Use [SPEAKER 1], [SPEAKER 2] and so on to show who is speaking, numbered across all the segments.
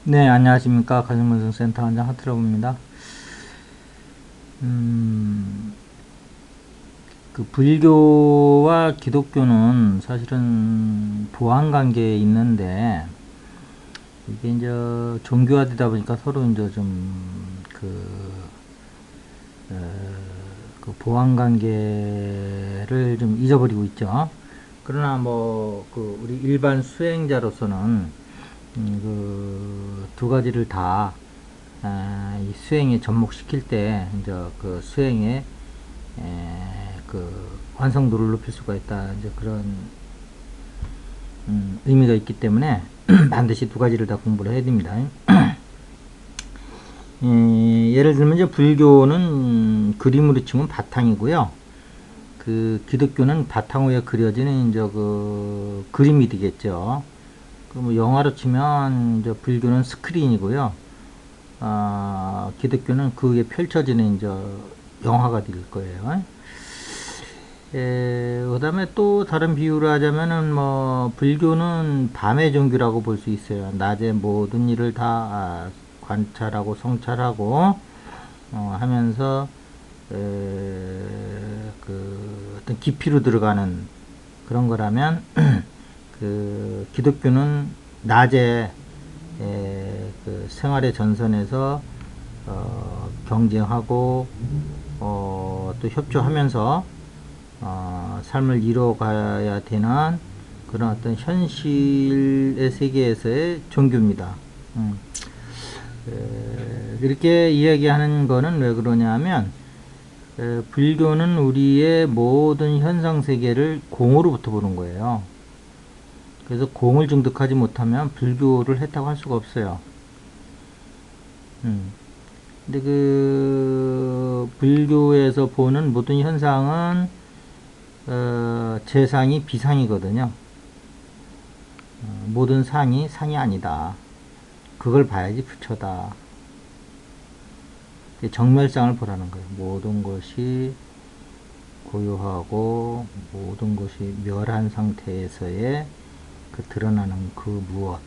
[SPEAKER 1] 네, 안녕하십니까. 가정문성센터 원장 하트러브입니다. 음, 불교와 기독교는 사실은 보완관계에 있는데, 이게 이제 종교화되다 보니까 서로 이제 좀, 그 보완관계를 좀 잊어버리고 있죠. 그러나 우리 일반 수행자로서는, 두 가지를 다 이 수행에 접목시킬 때 이제 그 수행의 완성도를 높일 수가 있다, 이제 그런 의미가 있기 때문에 반드시 두 가지를 다 공부를 해야 됩니다. 예를 들면 이제 불교는 그림으로 치면 바탕이고요. 그 기독교는 바탕 위에 그려지는 이제 그 그림이 되겠죠. 뭐 영화로 치면 이제 불교는 스크린이고요. 기독교는 그 위에 펼쳐지는 이제 영화가 될 거예요. 그 다음에 또 다른 비유를 하자면은 불교는 밤의 종교라고 볼 수 있어요. 낮에 모든 일을 다 관찰하고 성찰하고 하면서 어떤 깊이로 들어가는 그런 거라면 그 기독교는 낮에 그 생활의 전선에서 경쟁하고 또 협조하면서 삶을 이뤄가야 되는 그런 어떤 현실의 세계에서의 종교입니다. 이렇게 이야기하는 거는 왜 그러냐면 불교는 우리의 모든 현상 세계를 공으로부터 보는 거예요. 그래서 공을 증득하지 못하면 불교를 했다고 할 수가 없어요. 근데 그 불교에서 보는 모든 현상은 재상이 비상이거든요. 모든 상이 상이 아니다. 그걸 봐야지 부처다. 정멸상을 보라는 거예요. 모든 것이 고요하고 모든 것이 멸한 상태에서의 그 드러나는 그 무엇,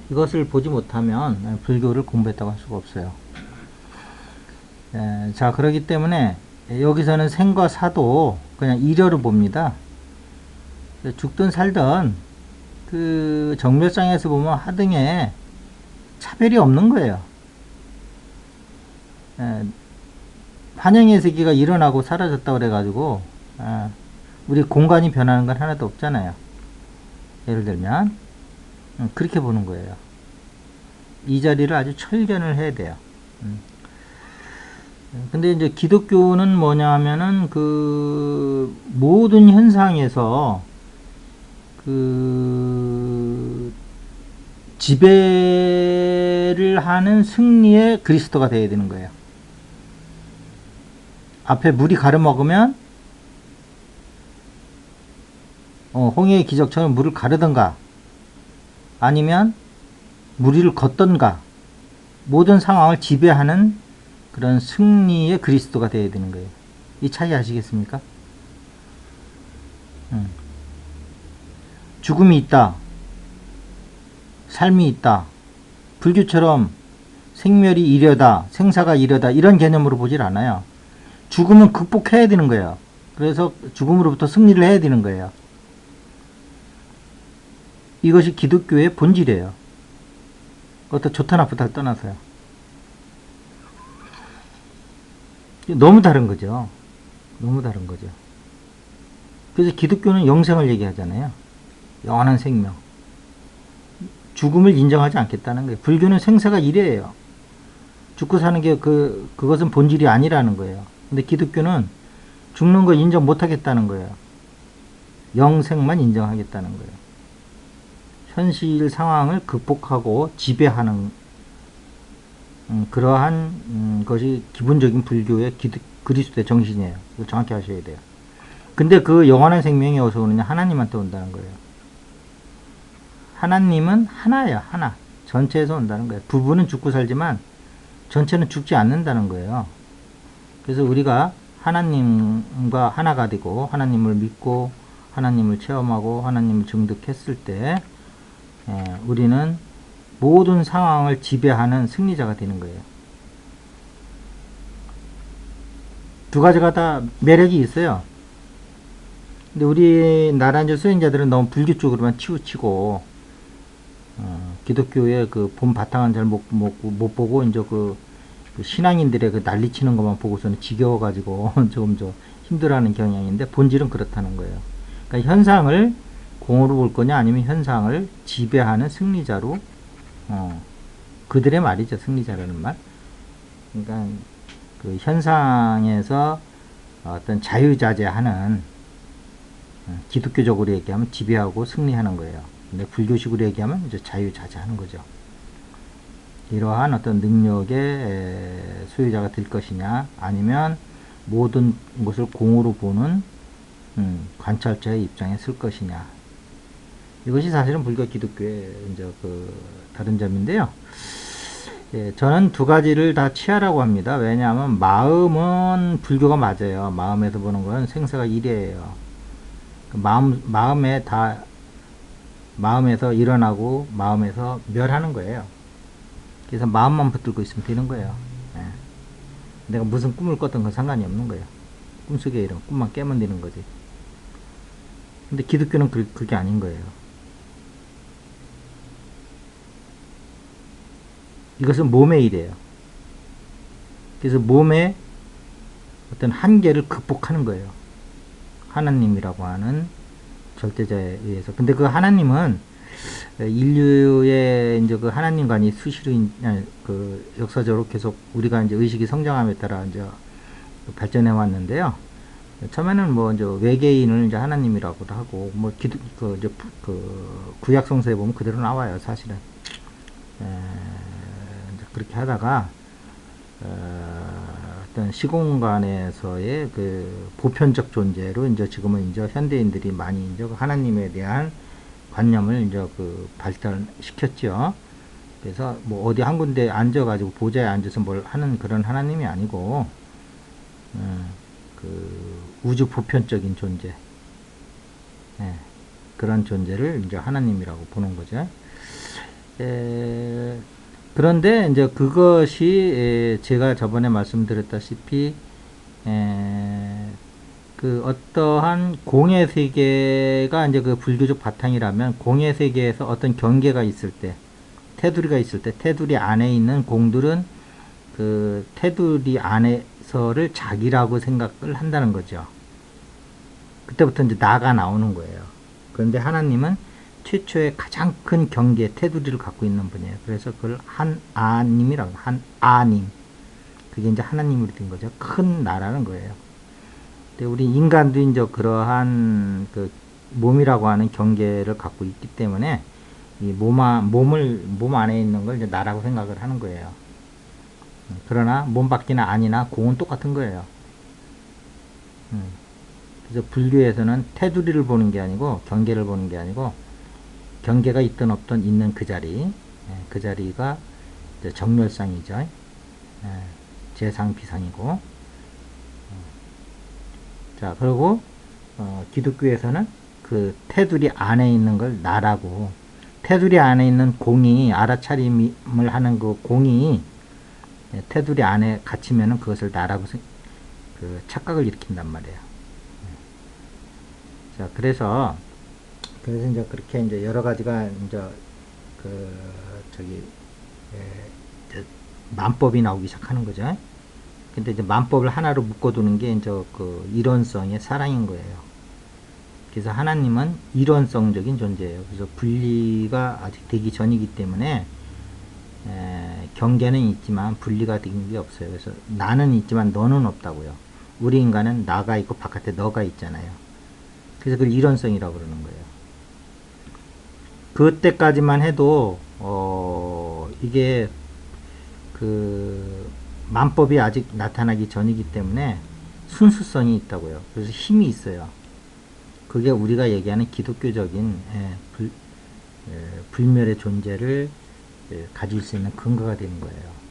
[SPEAKER 1] 이것을 보지 못하면 불교를 공부했다고 할 수가 없어요. 자, 그렇기 때문에 여기서는 생과 사도 그냥 일여로 봅니다. 죽든 살든 그 정멸상에서 보면 하등에 차별이 없는 거예요. 환영의 세계가 일어나고 사라졌다 그래가지고 우리 공간이 변하는 건 하나도 없잖아요. 예를 들면 그렇게 보는 거예요. 이 자리를 아주 철견을 해야 돼요. 근데 이제 기독교는 뭐냐 하면은 그 모든 현상에서 그 지배를 하는 승리의 그리스도가 되어야 되는 거예요. 앞에 물이 가려먹으면 홍해의 기적처럼 물을 가르던가 아니면 무리를 걷던가 모든 상황을 지배하는 그런 승리의 그리스도가 되어야 되는 거예요. 이 차이 아시겠습니까? 죽음이 있다. 삶이 있다. 불교처럼 생멸이 이려다. 생사가 이려다. 이런 개념으로 보질 않아요. 죽음은 극복해야 되는 거예요. 그래서 죽음으로부터 승리를 해야 되는 거예요. 이것이 기독교의 본질이에요. 그것도 좋다 나쁘다를 떠나서요. 너무 다른 거죠. 너무 다른 거죠. 그래서 기독교는 영생을 얘기하잖아요. 영원한 생명. 죽음을 인정하지 않겠다는 거예요. 불교는 생사가 일이에요. 죽고 사는 게 그것은 본질이 아니라는 거예요. 근데 기독교는 죽는 거 인정 못 하겠다는 거예요. 영생만 인정하겠다는 거예요. 현실 상황을 극복하고 지배하는 그러한 것이 기본적인 불교의 그리스도의 정신이에요. 이거 정확히 하셔야 돼요. 근데 그 영원한 생명이 어디서 오느냐? 하나님한테 온다는 거예요. 하나님은 하나예요. 하나. 전체에서 온다는 거예요. 부부는 죽고 살지만 전체는 죽지 않는다는 거예요. 그래서 우리가 하나님과 하나가 되고 하나님을 믿고 하나님을 체험하고 하나님을 증득했을 때 우리는 모든 상황을 지배하는 승리자가 되는 거예요. 두 가지가 다 매력이 있어요. 근데 우리나라 이제 수행자들은 너무 불교 쪽으로만 치우치고, 기독교의 그 본 바탕은 잘 못 보고, 이제 그 신앙인들의 그 난리치는 것만 보고서는 지겨워가지고 조금 더 힘들어하는 경향인데, 본질은 그렇다는 거예요. 그러니까 현상을 공으로 볼 거냐, 아니면 현상을 지배하는 승리자로, 그들의 말이죠. 승리자라는 말. 그러니까 그 현상에서 어떤 자유자재하는, 기독교적으로 얘기하면 지배하고 승리하는 거예요. 근데 불교식으로 얘기하면 이제 자유자재하는 거죠. 이러한 어떤 능력의 소유자가 될 것이냐, 아니면 모든 것을 공으로 보는 관찰자의 입장에 쓸 것이냐. 이것이 사실은 불교 기독교의 이제 그 다른 점인데요. 예, 저는 두 가지를 다 취하라고 합니다. 왜냐하면 마음은 불교가 맞아요. 마음에서 보는 건 생사가 일이에요. 마음에서 일어나고 마음에서 멸하는 거예요. 그래서 마음만 붙들고 있으면 되는 거예요. 예. 내가 무슨 꿈을 꿨던 건 상관이 없는 거예요. 꿈속에 이런 꿈만 깨면 되는 거지. 근데 기독교는 그게 아닌 거예요. 이것은 몸의 일이에요. 그래서 몸의 어떤 한계를 극복하는 거예요. 하나님이라고 하는 절대자에 의해서. 근데 그 하나님은 인류의 이제 그 하나님관이 수시로 그 역사적으로 계속 우리가 이제 의식이 성장함에 따라 이제 발전해 왔는데요. 처음에는 뭐 이제 외계인을 이제 하나님이라고도 하고, 뭐 그 구약 성서에 보면 그대로 나와요, 사실은. 이제 그렇게 하다가 어떤 시공간에서의 그 보편적 존재로 이제 지금은 이제 현대인들이 많이 이제 하나님에 대한 관념을 이제 그 발달시켰죠. 그래서 뭐 어디 한 군데 앉아가지고 보좌에 앉아서 뭘 하는 그런 하나님이 아니고, 그 우주 보편적인 존재, 그런 존재를 이제 하나님이라고 보는 거죠. 그런데 이제 그것이 제가 저번에 말씀드렸다시피 그 어떠한 공의 세계가 이제 그 불교적 바탕이라면, 공의 세계에서 어떤 경계가 있을 때, 테두리가 있을 때, 테두리 안에 있는 공들은 그 테두리 안에서를 자기라고 생각을 한다는 거죠. 그때부터 이제 나가 나오는 거예요. 그런데 하나님은 최초의 가장 큰 경계, 테두리를 갖고 있는 분이에요. 그래서 그걸 한아님이라고, 한아님. 그게 이제 하나님으로 된 거죠. 큰 나라는 거예요. 근데 우리 인간도 이제 그러한 그 몸이라고 하는 경계를 갖고 있기 때문에 이 몸 안에 있는 걸 이제 나라고 생각을 하는 거예요. 그러나 몸 밖이나 안이나 공은 똑같은 거예요. 그래서 불교에서는 테두리를 보는 게 아니고, 경계를 보는 게 아니고, 경계가 있든 없든 있는 그 자리, 그 자리가 이제 정멸상이죠. 재상 비상이고. 자, 그리고 기독교에서는 그 테두리 안에 있는 걸 나라고, 테두리 안에 있는 공이, 알아차림을 하는 그 공이 테두리 안에 갇히면은 그것을 나라고 그 착각을 일으킨단 말이에요. 자, 그래서 이제 그렇게 이제 여러 가지가 이제 그 만법이 나오기 시작하는 거죠. 근데 이제 만법을 하나로 묶어두는 게 이제 그 이론성의 사랑인 거예요. 그래서 하나님은 이론성적인 존재예요. 그래서 분리가 아직 되기 전이기 때문에 경계는 있지만 분리가 된 게 없어요. 그래서 나는 있지만 너는 없다고요. 우리 인간은 나가 있고 바깥에 너가 있잖아요. 그래서 그걸 이론성이라고 그러는 거예요. 그때까지만 해도 이게 그 만법이 아직 나타나기 전이기 때문에 순수성이 있다고요. 그래서 힘이 있어요. 그게 우리가 얘기하는 기독교적인 불멸의 존재를 가질 수 있는 근거가 되는 거예요.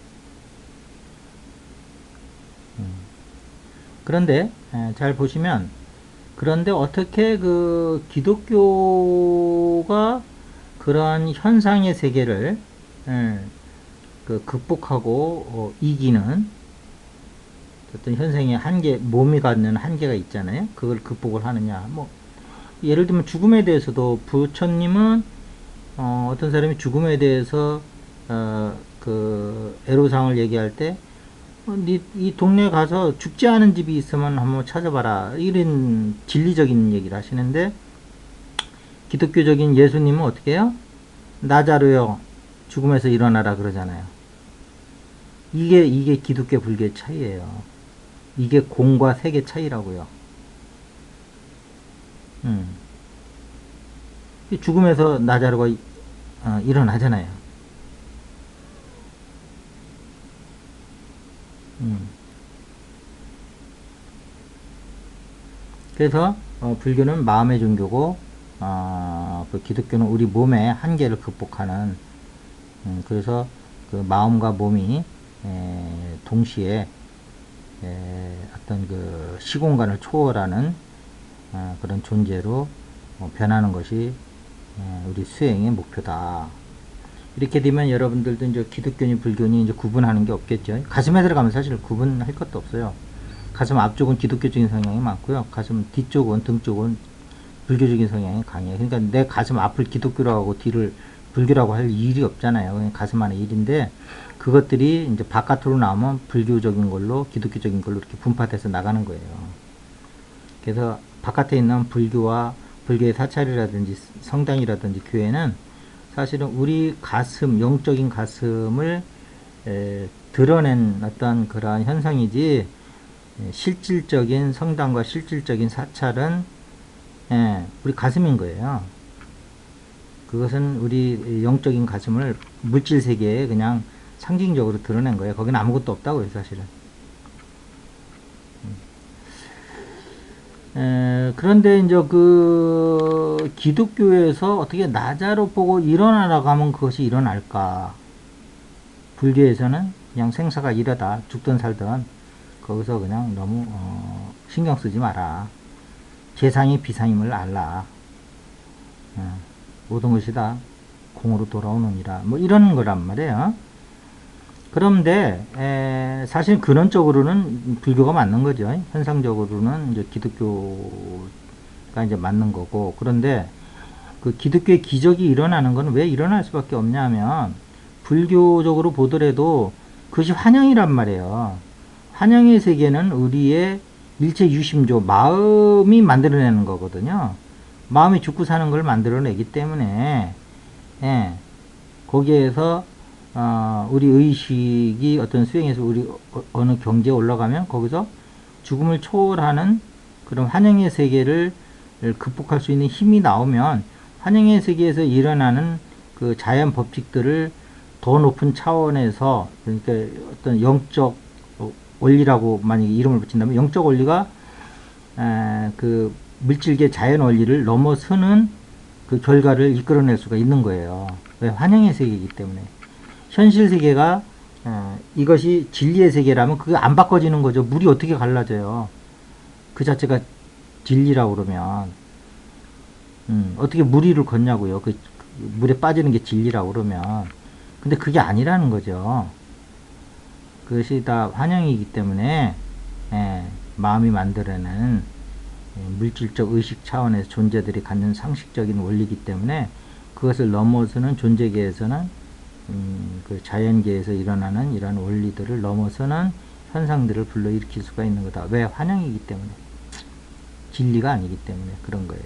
[SPEAKER 1] 그런데 잘 보시면, 그런데 어떻게 그 기독교가 그러한 현상의 세계를 예, 그 극복하고 이기는 어떤 현생의 한계, 몸이 갖는 한계가 있잖아요. 그걸 극복을 하느냐. 뭐 예를 들면 죽음에 대해서도 부처님은 어떤 사람이 죽음에 대해서 그 애로사항을 얘기할 때 이 동네에 가서 죽지 않은 집이 있으면 한번 찾아봐라, 이런 진리적인 얘기를 하시는데, 기독교적인 예수님은 어떻게 해요? 나자로요, 죽음에서 일어나라 그러잖아요. 이게 기독교 불교의 차이예요. 이게 공과 색의 차이라고요. 죽음에서 나자로가 일어나잖아요. 그래서 불교는 마음의 종교고, 그 기독교는 우리 몸의 한계를 극복하는, 그래서 그 마음과 몸이 동시에 어떤 그 시공간을 초월하는 그런 존재로 변하는 것이 우리 수행의 목표다. 이렇게 되면 여러분들도 이제 기독교니 불교니 이제 구분하는 게 없겠죠. 가슴에 들어가면 사실 구분할 것도 없어요. 가슴 앞쪽은 기독교적인 성향이 많고요. 가슴 뒤쪽은, 등 쪽은 불교적인 성향이 강해요. 그러니까 내 가슴 앞을 기독교라고 하고 뒤를 불교라고 할 일이 없잖아요. 그냥 가슴 안에 일인데, 그것들이 이제 바깥으로 나오면 불교적인 걸로, 기독교적인 걸로 이렇게 분파돼서 나가는 거예요. 그래서 바깥에 있는 불교와 불교의 사찰이라든지 성당이라든지 교회는 사실은 우리 가슴, 영적인 가슴을 드러낸 어떤 그러한 현상이지, 실질적인 성당과 실질적인 사찰은 우리 가슴인 거예요. 그것은 우리 영적인 가슴을 물질 세계에 그냥 상징적으로 드러낸 거예요. 거기는 아무것도 없다고요, 사실은. 그런데 이제 그 기독교에서 어떻게 나자로 보고 일어나라고 하면 그것이 일어날까? 불교에서는 그냥 생사가 이러다, 죽든 살든 거기서 그냥 너무 신경 쓰지 마라. 재상이 비상임을 알라. 모든 것이 다 공으로 돌아오느니라. 뭐 이런 거란 말이에요. 그런데 사실 근원적으로는 불교가 맞는 거죠. 현상적으로는 이제 기독교가 이제 맞는 거고. 그런데 그 기독교의 기적이 일어나는 건 왜 일어날 수밖에 없냐면, 불교적으로 보더라도 그것이 환영이란 말이에요. 환영의 세계는 우리의 일체 유심조, 마음이 만들어내는 거거든요. 마음이 죽고 사는 걸 만들어내기 때문에, 거기에서 우리 의식이 어떤 수행에서 우리 어느 경지에 올라가면 거기서 죽음을 초월하는 그런 환영의 세계를 극복할 수 있는 힘이 나오면, 환영의 세계에서 일어나는 그 자연 법칙들을 더 높은 차원에서, 그러니까 어떤 영적 원리라고 만약에 이름을 붙인다면, 영적 원리가 그 물질계 자연 원리를 넘어서는 그 결과를 이끌어낼 수가 있는 거예요. 왜? 환영의 세계이기 때문에. 현실 세계가 이것이 진리의 세계라면 그게 안 바꿔지는 거죠. 물이 어떻게 갈라져요? 그 자체가 진리라고 그러면 어떻게 물 위를 걷냐고요. 그 물에 빠지는 게 진리라고 그러면. 근데 그게 아니라는 거죠. 그것이 다 환영이기 때문에 마음이 만들어내는 물질적 의식 차원에서 존재들이 갖는 상식적인 원리이기 때문에, 그것을 넘어서는 존재계에서는 그 자연계에서 일어나는 이러한 원리들을 넘어서는 현상들을 불러일으킬 수가 있는 거다. 왜? 환영이기 때문에. 진리가 아니기 때문에 그런 거예요.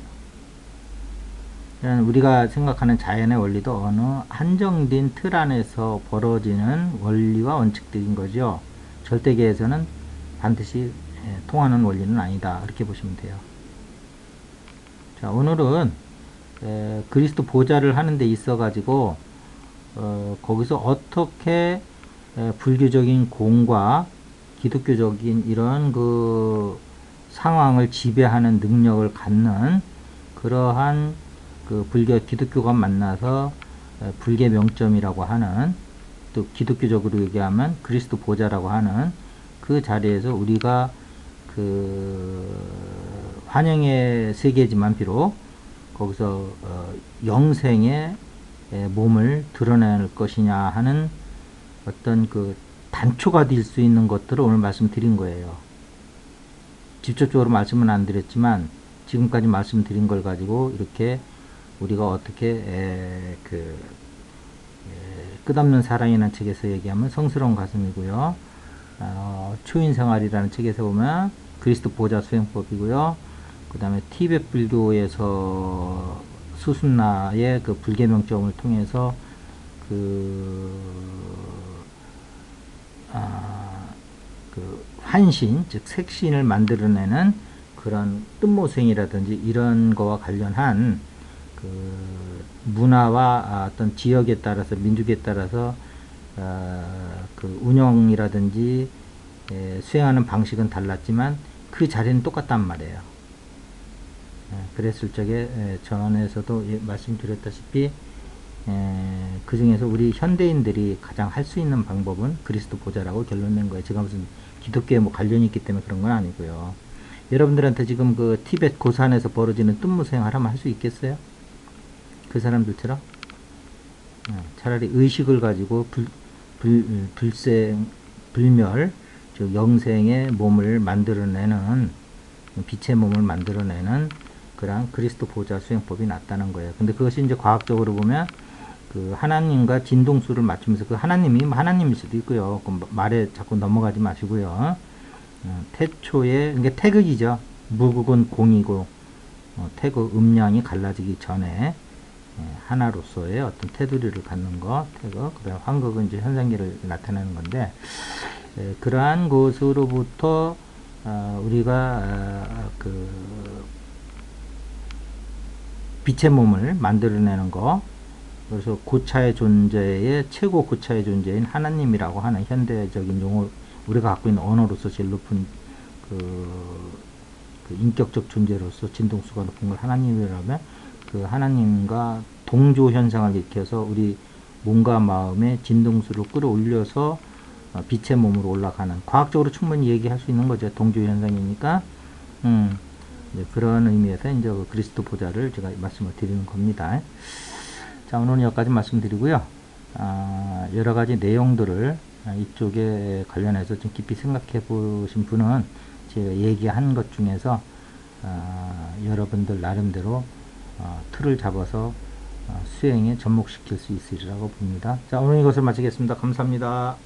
[SPEAKER 1] 우리가 생각하는 자연의 원리도 어느 한정된 틀 안에서 벌어지는 원리와 원칙들인 거죠. 절대계에서는 반드시 통하는 원리는 아니다. 이렇게 보시면 돼요. 자, 오늘은 그리스도 보좌를 하는 데 있어 가지고 거기서 어떻게 불교적인 공과 기독교적인 이런 그 상황을 지배하는 능력을 갖는 그러한 그 불교 기독교가 만나서 불계 명점이라고 하는, 또 기독교적으로 얘기하면 그리스도 보좌라고 하는 그 자리에서 우리가 그 환영의 세계지만 비록 거기서 영생의 몸을 드러낼 것이냐 하는 어떤 그 단초가 될 수 있는 것들을 오늘 말씀드린 거예요. 직접적으로 말씀은 안 드렸지만 지금까지 말씀드린 걸 가지고 이렇게 우리가 어떻게 끝없는 사랑이라는 책에서 얘기하면 성스러운 가슴이고요. 초인생활이라는 책에서 보면 그리스도 보좌 수행법이고요. 그 다음에 티베트 불교에서 수순나의 그 불계명점을 통해서 그 환신, 즉 색신을 만들어내는 그런 뜬모생이라든지 이런 거와 관련한 그 문화와 어떤 지역에 따라서 민족에 따라서 그 운영이라든지 수행하는 방식은 달랐지만 그 자리는 똑같단 말이에요. 그랬을 적에 전에서도 말씀드렸다시피 그 중에서 우리 현대인들이 가장 할 수 있는 방법은 그리스도 보좌라고 결론낸 거예요. 제가 무슨 기독교에 뭐 관련이 있기 때문에 그런 건 아니고요. 여러분들한테 지금 그 티베트 고산에서 벌어지는 뜬무생 하라면 할 수 있겠어요? 그 사람들처럼? 차라리 의식을 가지고 불멸, 즉 영생의 몸을 만들어내는, 빛의 몸을 만들어내는 그런 그리스도 보좌 수행법이 낫다는 거예요. 근데 그것이 이제 과학적으로 보면 그 하나님과 진동수를 맞추면서 그 하나님이 하나님일 수도 있고요. 그 말에 자꾸 넘어가지 마시고요. 태초에, 이게 태극이죠. 무극은 공이고, 태극, 음양이 갈라지기 전에 하나로서의 어떤 테두리를 갖는 것, 태극, 그 다음 환극은 이제 현상계를 나타내는 건데, 그러한 것으로부터 우리가 그 빛의 몸을 만들어내는 거, 그래서 고차의 존재의 최고 고차의 존재인 하나님이라고 하는 현대적인 용어, 우리가 갖고 있는 언어로서 제일 높은 그 인격적 존재로서 진동수가 높은 걸 하나님이라면 그 하나님과 동조 현상을 일으켜서 우리 몸과 마음의 진동수를 끌어올려서 빛의 몸으로 올라가는, 과학적으로 충분히 얘기할 수 있는 거죠. 동조 현상이니까. 그런 의미에서 이제 그 그리스도 보좌를 제가 말씀을 드리는 겁니다. 자, 오늘은 여기까지 말씀드리고요. 여러 가지 내용들을 이쪽에 관련해서 좀 깊이 생각해 보신 분은 제가 얘기한 것 중에서 여러분들 나름대로 틀을 잡아서 수행에 접목시킬 수 있으리라고 봅니다. 자, 오늘 이것을 마치겠습니다. 감사합니다.